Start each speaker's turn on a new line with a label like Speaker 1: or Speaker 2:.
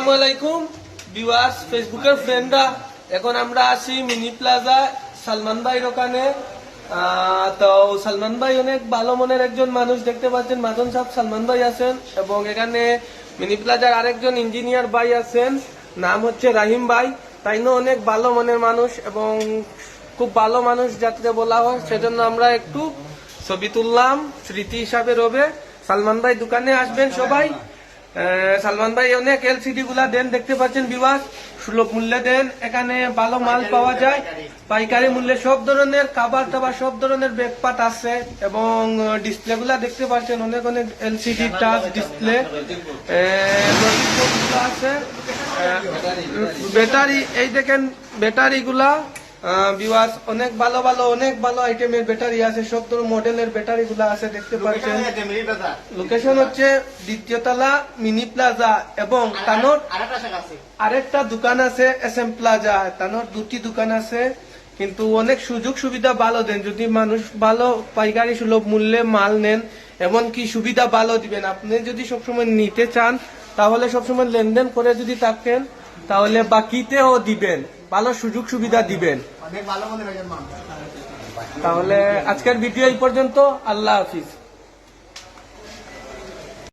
Speaker 1: আসসালামু আলাইকুম ভিউয়ার্স, ফেসবুকের ফ্রেন্ডরা। এখন আমরা আছি মিনি প্লাজা সালমান ভাইয়ের ওখানে। তো সালমান ভাই অনেক ভালো মনের একজন মানুষ, দেখতে পাচ্ছেন মাদন সাহেব সালমান ভাই আছেন, এবং এখানে মিনি প্লাজার আরেকজন ইঞ্জিনিয়ার ভাই আছেন, নাম হচ্ছে রাহিম ভাই। তাইও অনেক ভালো মনের মানুষ এবং খুব ভালো মানুষ যাতে বলা হয়, সেজন্য আমরা একটু ছবি তুললাম স্মৃতি হিসাবে রবে। সালমান ভাই দোকানে আসবেন সবাই। সালমান ভাই অনেক এলসিডি গুলা দেন, দেখতে পাচ্ছেন বিভাগ সুলভ মূল্যে দেন। এখানে ভালো মাল পাওয়া যায় পাইকারি মূল্যে, সব ধরনের খাবার টাবার সব ধরনের ব্যাগপাট আছে, এবং ডিসপ্লে গুলা দেখতে পাচ্ছেন অনেক অনেক এলসিডি টাচ ডিসপ্লে আছে। ব্যাটারি এই দেখেন ব্যাটারি গুলা ভিউয়ার্স অনেক ভালো ভালো আইটেমের ব্যাটারি আছে, সব ধরনের মডেলের ব্যাটারি গুলা আছে, দেখতে পাচ্ছেন। লোকেশন হচ্ছে দ্বিতীয় তলা মিনি প্লাজা, এবং তানোর আরেকটা দোকান আছে এস এম প্লাজা। তানোর দুটি দোকান আছে, কিন্তু অনেক সুযোগ সুবিধা ভালো দেন। যদি মানুষ ভালো পাইকারি সুলভ মূল্যে মাল নেন, এমনকি সুবিধা ভালো দিবেন। আপনি যদি সবসময় নিতে চান, তাহলে সবসময় লেনদেন করে যদি থাকেন, তাহলে বাকিতেও দিবেন, ভালো সুযোগ সুবিধা দিবেন। তাহলে আজকের ভিডিও এই পর্যন্ত। আল্লাহ হাফিজ।